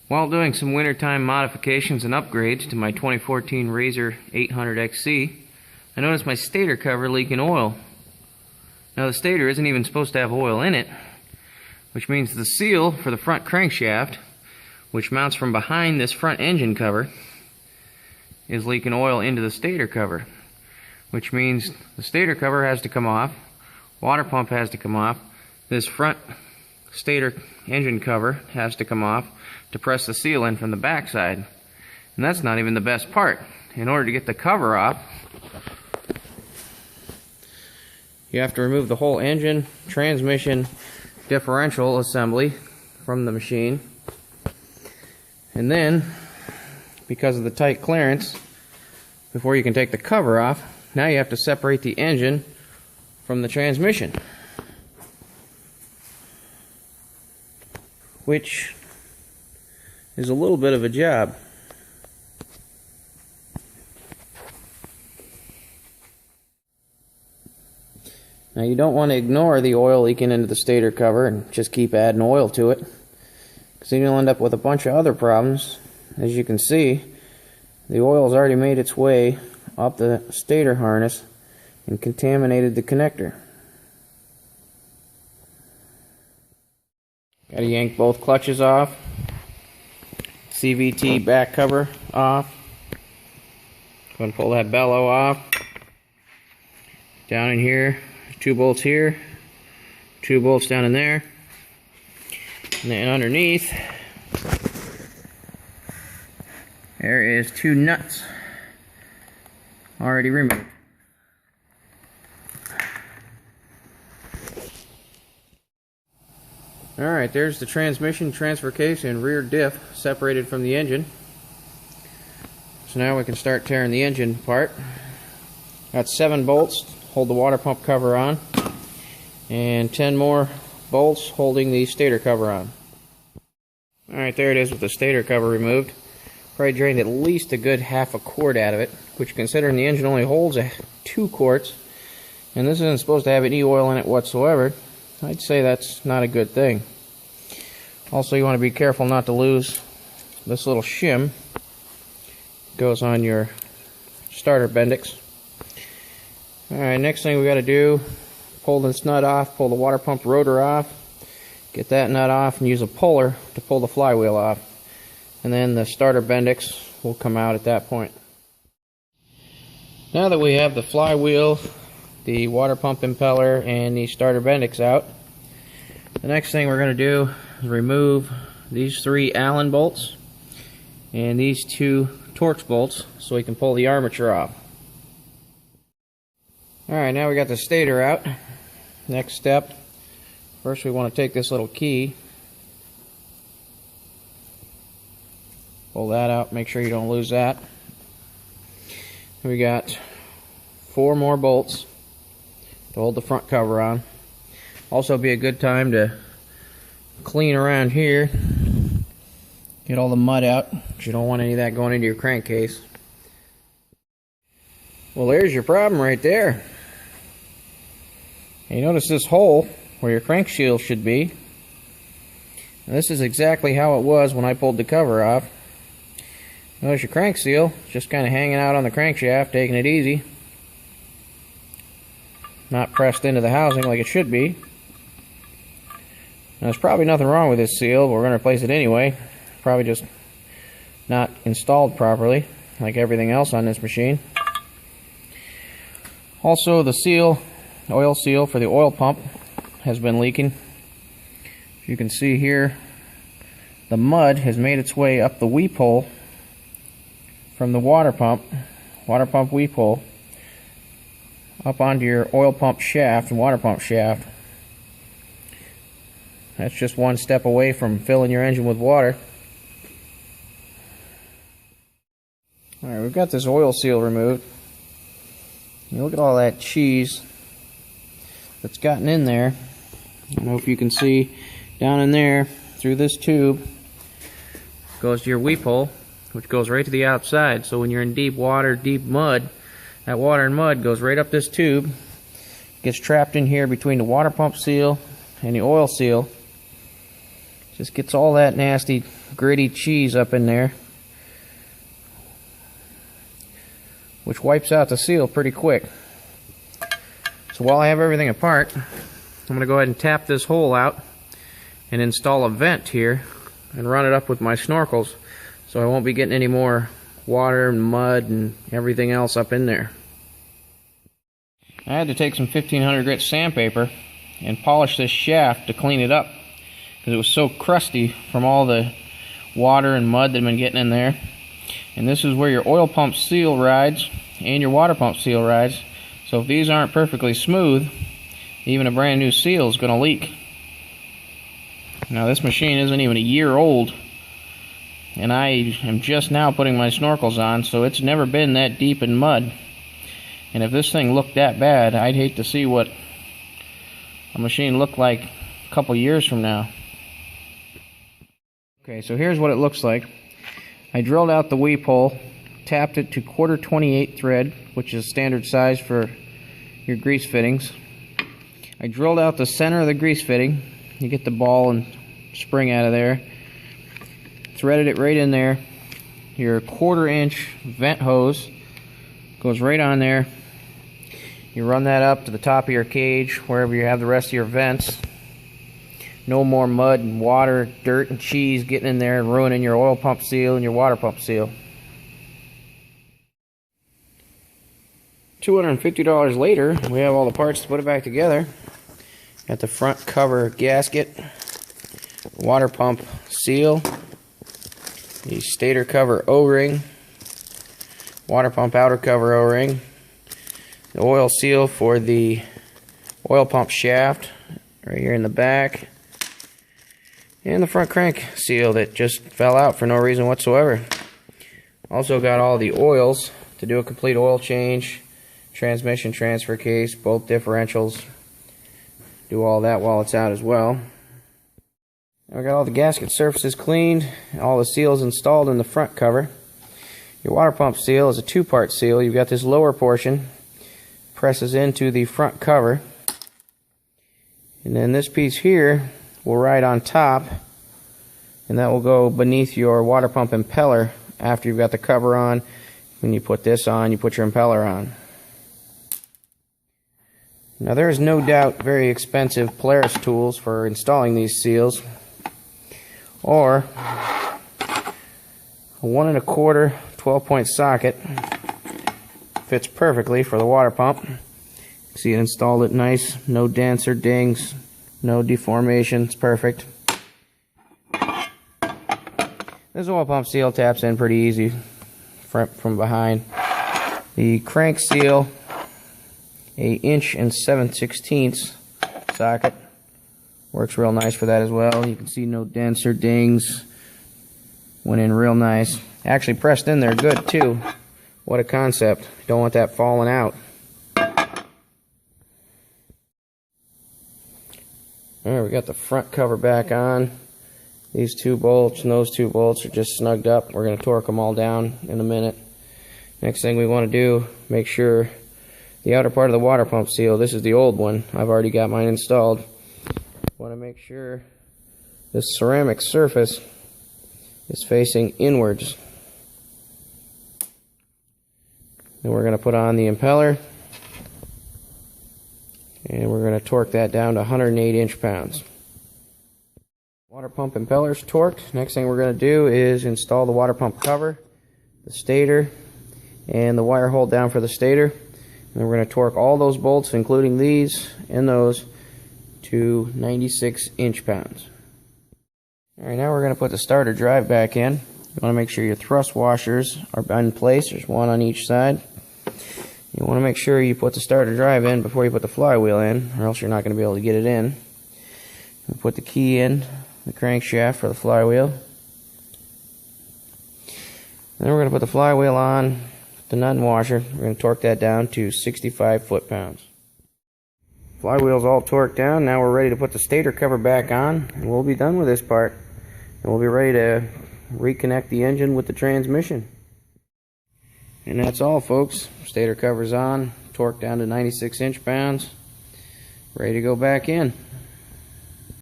While doing some wintertime modifications and upgrades to my 2014 RZR 800XC, I noticed my stator cover leaking oil. Now the stator isn't even supposed to have oil in it, which means the seal for the front crankshaft, which mounts from behind this front engine cover, is leaking oil into the stator cover, which means the stator cover has to come off, water pump has to come off, this front stator engine cover has to come off to press the seal in from the back side. And that's not even the best part. In order to get the cover off, you have to remove the whole engine, transmission, differential assembly from the machine. And then, because of the tight clearance, before you can take the cover off, now you have to separate the engine from the transmission, which is a little bit of a job. Now you don't want to ignore the oil leaking into the stator cover and just keep adding oil to it, because then you'll end up with a bunch of other problems. As you can see, the oil's already made its way up the stator harness and contaminated the connector. Got to yank both clutches off, CVT back cover off. Go and pull that bellow off. Down in here, 2 bolts here, 2 bolts down in there, and then underneath there is 2 nuts already removed. Alright, there's the transmission, transfer case, and rear diff separated from the engine. So now we can start tearing the engine apart. Got 7 bolts hold the water pump cover on, and 10 more bolts holding the stator cover on. Alright, there it is with the stator cover removed. Probably drained at least a good half a quart out of it, which, considering the engine only holds 2 quarts, and this isn't supposed to have any oil in it whatsoever, I'd say that's not a good thing. Also, you want to be careful not to lose this little shim. It goes on your starter bendix. Alright, next thing we got to do, pull this nut off, pull the water pump rotor off, get that nut off, and use a puller to pull the flywheel off. And then the starter bendix will come out at that point. Now that we have the flywheel, the water pump impeller, and the starter bendix out, the next thing we're going to do is remove these 3 Allen bolts and these 2 Torx bolts so we can pull the armature off. Alright, now we got the stator out. Next step, first we want to take this little key, pull that out, make sure you don't lose that. We got 4 more bolts to hold the front cover on. Also be a good time to clean around here, get all the mud out, because you don't want any of that going into your crankcase. Well, there's your problem right there. And you notice this hole where your crank shield should be. And this is exactly how it was when I pulled the cover off. Notice your crank seal just kind of hanging out on the crankshaft, taking it easy. Not pressed into the housing like it should be. Now, there's probably nothing wrong with this seal, but we're going to replace it anyway. Probably just not installed properly, like everything else on this machine. Also, the seal, oil seal for the oil pump, has been leaking. As you can see here, the mud has made its way up the weep hole from the water pump weep hole, up onto your oil pump shaft and water pump shaft. That's just one step away from filling your engine with water. Alright, we've got this oil seal removed. You look at all that cheese that's gotten in there. I don't know if you can see down in there through this tube goes to your weep hole, which goes right to the outside. So when you're in deep water, deep mud, that water and mud goes right up this tube, gets trapped in here between the water pump seal and the oil seal. Just gets all that nasty, gritty cheese up in there, which wipes out the seal pretty quick. So while I have everything apart, I'm going to go ahead and tap this hole out and install a vent here and run it up with my snorkels, so I won't be getting any more water and mud and everything else up in there. I had to take some 1500 grit sandpaper and polish this shaft to clean it up because it was so crusty from all the water and mud that had been getting in there. And this is where your oil pump seal rides and your water pump seal rides. So if these aren't perfectly smooth, even a brand new seal is going to leak. Now this machine isn't even a year old, and I am just now putting my snorkels on, so it's never been that deep in mud. And if this thing looked that bad, I'd hate to see what a machine looked like a couple years from now. Okay, so here's what it looks like. I drilled out the weep hole, tapped it to 1/4 thread, which is standard size for your grease fittings. I drilled out the center of the grease fitting. You get the ball and spring out of there. Threaded it right in there. Your 1/4 vent hose goes right on there. You run that up to the top of your cage, wherever you have the rest of your vents. No more mud and water, dirt and cheese getting in there and ruining your oil pump seal and your water pump seal. $250 later, we have all the parts to put it back together. Got the front cover gasket, water pump seal, the stator cover O-ring, water pump outer cover O-ring, the oil seal for the oil pump shaft right here in the back, and the front crank seal that just fell out for no reason whatsoever. Also got all the oils to do a complete oil change, transmission transfer case, both differentials. Do all that while it's out as well. I got all the gasket surfaces cleaned, all the seals installed in the front cover. Your water pump seal is a two-part seal. You've got this lower portion, presses into the front cover, and then this piece here will ride on top, and that will go beneath your water pump impeller after you've got the cover on. When you put this on, you put your impeller on. Now there is no doubt very expensive Polaris tools for installing these seals, or a 1 1/4 12-point socket fits perfectly for the water pump. See, it installed it nice, no dents or dings, no deformation, it's perfect. This oil pump seal taps in pretty easy from behind. The crank seal, a 1 7/16 socket, works real nice for that as well. You can see no dents or dings. Went in real nice. Actually pressed in there good too. What a concept. Don't want that falling out. Alright, we got the front cover back on. These two bolts and those two bolts are just snugged up. We're going to torque them all down in a minute. Next thing we want to do, make sure the outer part of the water pump seal, this is the old one, I've already got mine installed. Want to make sure this ceramic surface is facing inwards. Then we're going to put on the impeller, and we're going to torque that down to 108 inch-pounds. Water pump impeller's torqued. Next thing we're going to do is install the water pump cover, the stator, and the wire hold down for the stator. And we're going to torque all those bolts, including these and those, to 96 inch-pounds. Alright, now we're going to put the starter drive back in. You want to make sure your thrust washers are in place. There's one on each side. You want to make sure you put the starter drive in before you put the flywheel in, or else you're not going to be able to get it in. We'll put the key in the crankshaft for the flywheel. Then we're going to put the flywheel on the nut and washer. We're going to torque that down to 65 foot-pounds. Flywheel's all torqued down. Now we're ready to put the stator cover back on, and we'll be done with this part. And we'll be ready to reconnect the engine with the transmission. And that's all, folks. Stator cover's on, torqued down to 96 inch-pounds, ready to go back in.